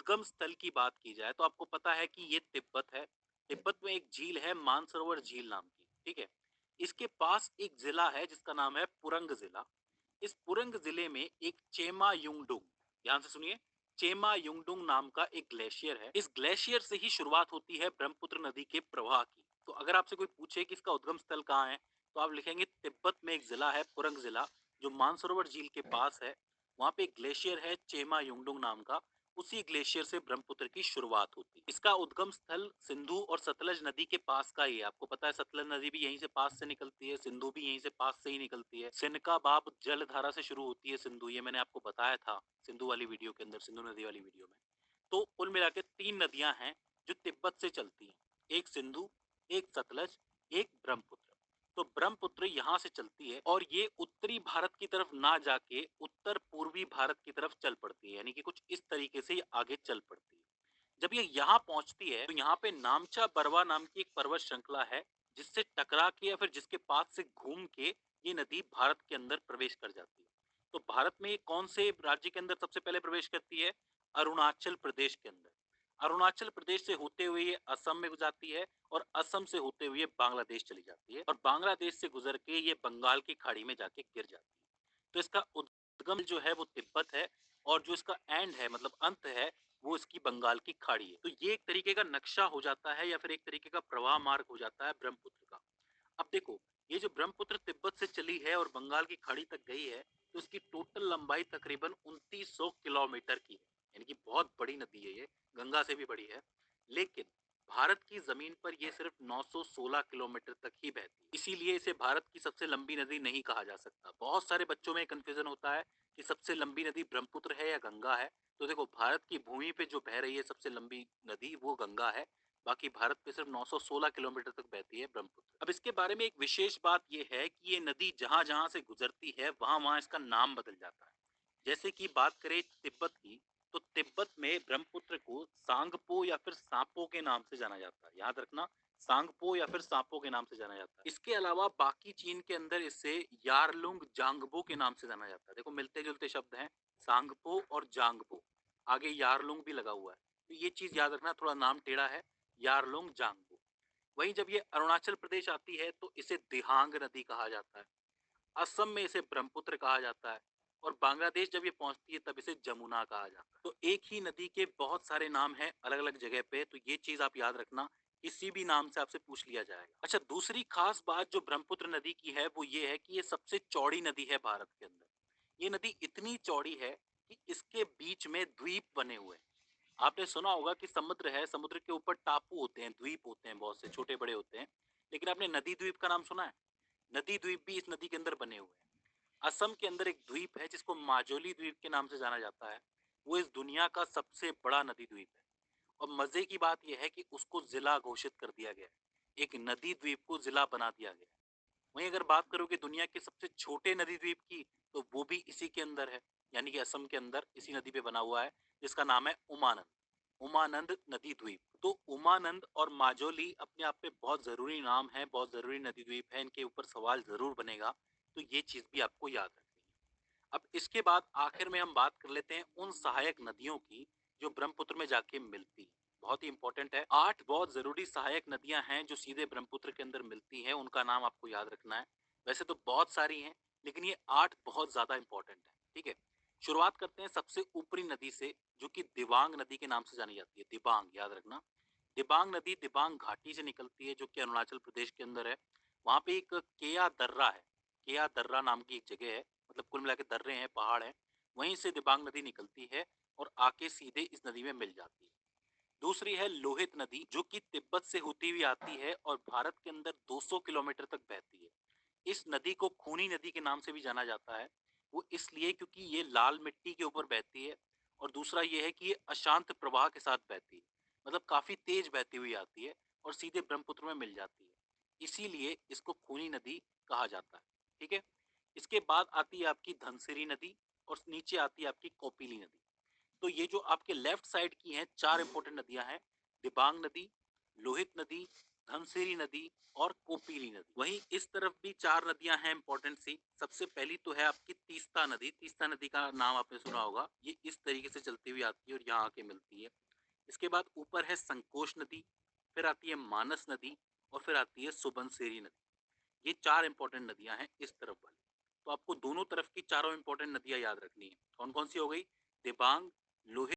उद्गम स्थल की बात की जाए तो आपको पता है कि ये तिब्बत है। तिब्बत में एक झील है मानसरोवर झील नाम की, ठीक है। इसके पास एक जिला है जिसका नाम है पुरंग जिला। इस पुरंग जिले में एक चेमा युंगडुंग, ध्यान से सुनिए, चेमा युंगडुंग नाम का एक ग्लेशियर है। इस ग्लेशियर से ही शुरुआत होती है ब्रह्मपुत्र नदी के प्रवाह की। तो अगर आपसे कोई पूछे कि इसका उद्गम स्थल कहाँ है, तो आप लिखेंगे तिब्बत में एक जिला है पुरंग जिला, जो मानसरोवर झील के पास है। वहां पे एक ग्लेशियर है चेमा युंगडुंग नाम का। उसी ग्लेशियर से ब्रह्मपुत्र की शुरुआत होती है। इसका उद्गम स्थल सिंधु और सतलज नदी के पास का ही है। आपको पता है सतलज नदी भी यहीं से पास से निकलती है, सिंधु भी यहीं से पास से ही निकलती है। सिनका बाब जल धारा से शुरू होती है सिंधु, ये मैंने आपको बताया था सिंधु वाली वीडियो के अंदर, सिंधु नदी वाली वीडियो में। तो कुल मिला के 3 नदियां हैं जो तिब्बत से चलती हैं, एक सिंधु, एक सतलज, एक ब्रह्मपुत्र। तो ब्रह्मपुत्र यहाँ से चलती है और ये उत्तरी भारत की तरफ ना जाके उत्तर पूर्वी भारत की तरफ चल पड़ती है, यानी कि कुछ इस तरीके से ये आगे चल पड़ती है। जब ये यहाँ पहुंचती है तो यहाँ पे नामचा बरवा नाम की एक पर्वत श्रृंखला है, जिससे टकरा के या फिर जिसके पास से घूम के ये नदी भारत के अंदर प्रवेश कर जाती है। तो भारत में ये कौन से राज्य के अंदर सबसे पहले प्रवेश करती है? अरुणाचल प्रदेश के अंदर। अरुणाचल प्रदेश से होते हुए ये असम में जाती है और असम से होते हुए बांग्लादेश चली जाती है और बांग्लादेश से गुजर के ये बंगाल की खाड़ी में जाके गिर जाती है। तो इसका उद्गम जो है वो तिब्बत है और जो इसका एंड है, मतलब अंत है, वो इसकी बंगाल की खाड़ी है। तो ये एक तरीके का नक्शा हो जाता है या फिर एक तरीके का प्रवाह मार्ग हो जाता है ब्रह्मपुत्र का। अब देखो, ये जो ब्रह्मपुत्र तिब्बत से चली है और बंगाल की खाड़ी तक गई है, तो इसकी टोटल लंबाई तकरीबन 2900 किलोमीटर की है, यानी कि बहुत बड़ी नदी है ये, गंगा से भी बड़ी है। लेकिन भारत की जमीन पर ये सिर्फ 916 किलोमीटर तक ही बहती है, इसीलिए इसे भारत की सबसे लंबी नदी नहीं कहा जा सकता। बहुत सारे बच्चों में कंफ्यूजन होता है कि सबसे लंबी नदी ब्रह्मपुत्र है या गंगा है। तो देखो, भारत की भूमि पे जो बह रही है सबसे लंबी नदी वो गंगा है। बाकी भारत पे सिर्फ 916 किलोमीटर तक बहती है ब्रह्मपुत्र। अब इसके बारे में एक विशेष बात यह है कि ये नदी जहां जहां से गुजरती है वहां वहां इसका नाम बदल जाता है। जैसे कि बात करें तिब्बत की, तो तिब्बत में ब्रह्मपुत्र को सांगपो या फिर सांपो के नाम से जाना जाता है, याद रखना, सांगपो या फिर सांपो के नाम से जाना जाता है। इसके अलावा बाकी चीन के अंदर इसे यारलुंग जांगबो के नाम से जाना जाता है। देखो, मिलते जुलते शब्द हैं, सांगपो और जांगपो, आगे यारलुंग भी लगा हुआ है। तो ये चीज याद रखना, थोड़ा नाम टेढ़ा है, यारलुंग जांगबो। वहीं जब ये अरुणाचल प्रदेश आती है तो इसे दिहांग नदी कहा जाता है। असम में इसे ब्रह्मपुत्र कहा जाता है और बांग्लादेश जब ये पहुंचती है तब इसे जमुना कहा जाता है। तो एक ही नदी के बहुत सारे नाम हैं अलग अलग जगह पे, तो ये चीज आप याद रखना, किसी भी नाम से आपसे पूछ लिया जाएगा। अच्छा, दूसरी खास बात जो ब्रह्मपुत्र नदी की है वो ये है कि ये सबसे चौड़ी नदी है भारत के अंदर। ये नदी इतनी चौड़ी है कि इसके बीच में द्वीप बने हुए हैं। आपने सुना होगा कि समुद्र है, समुद्र के ऊपर टापू होते हैं, द्वीप होते हैं, बहुत से छोटे बड़े होते हैं। लेकिन आपने नदी द्वीप का नाम सुना है? नदी द्वीप भी इस नदी के अंदर बने हुए हैं। असम के अंदर एक द्वीप है जिसको माजोली द्वीप के नाम से जाना जाता है। वो इस दुनिया का सबसे बड़ा नदी द्वीप है और मजे की बात यह है कि उसको जिला घोषित कर दिया गया है। एक नदी द्वीप को जिला बना दिया गया है। वहीं अगर बात करोगे दुनिया के सबसे छोटे नदी द्वीप की, तो वो भी इसी के अंदर है, यानी कि असम के अंदर इसी नदी पे बना हुआ है, जिसका नाम है उमानंद। उमानंद नदी द्वीप। तो उमानंद और माजोली अपने आप में बहुत जरूरी नाम है, बहुत जरूरी नदी द्वीप है, इनके ऊपर सवाल जरूर बनेगा। तो ये चीज भी आपको याद रखनी है। अब इसके बाद आखिर में हम बात कर लेते हैं उन सहायक नदियों की जो ब्रह्मपुत्र में जाके मिलती है। बहुत ही इंपॉर्टेंट है, 8 बहुत जरूरी सहायक नदियां हैं जो सीधे ब्रह्मपुत्र के अंदर मिलती हैं, उनका नाम आपको याद रखना है। वैसे तो बहुत सारी हैं, लेकिन ये 8 बहुत ज्यादा इंपॉर्टेंट है, ठीक है। शुरुआत करते हैं सबसे ऊपरी नदी से, जो कि दिबांग नदी के नाम से जानी जाती है। दिबांग, याद रखना, दिबांग नदी दिबांग घाटी से निकलती है जो कि अरुणाचल प्रदेश के अंदर है। वहां पे एक केया दर्रा है, केया दर्रा नाम की एक जगह है, मतलब कुल मिला के दर्रे हैं, पहाड़ हैं, वहीं से दिबांग नदी निकलती है और आके सीधे इस नदी में मिल जाती है। दूसरी है लोहित नदी, जो कि तिब्बत से होती हुई आती है और भारत के अंदर 200 किलोमीटर तक बहती है। इस नदी को खूनी नदी के नाम से भी जाना जाता है। वो इसलिए क्योंकि ये लाल मिट्टी के ऊपर बहती है और दूसरा ये है कि ये अशांत प्रवाह के साथ बहती है, मतलब काफी तेज बहती हुई आती है और सीधे ब्रह्मपुत्र में मिल जाती है। इसीलिए इसको खूनी नदी कहा जाता है, ठीक है। इसके बाद आती है आपकी धनसिरी नदी और नीचे आती है आपकी कौपिली नदी। तो ये जो आपके लेफ्ट साइड की हैं 4 इंपॉर्टेंट नदियां हैं, दिबांग नदी, लोहित नदी, धनसिरी नदी और कोपिली नदी। वहीं इस तरफ भी 4 नदियां हैं इंपॉर्टेंट सी। सबसे पहली तो है आपकी तीस्ता नदी। तीस्ता नदी का नाम आपने सुना होगा। ये इस तरीके से चलती हुई आती है और यहाँ आके मिलती है। इसके बाद ऊपर है संकोश नदी, फिर आती है मानस नदी और फिर आती है सुबनसिरी नदी। ये 4 इंपॉर्टेंट नदियां हैं इस तरफ वाली। तो आपको दोनों तरफ की चारों इंपॉर्टेंट नदियां याद रखनी है। कौन कौन सी हो गई? दिबांग, लोहित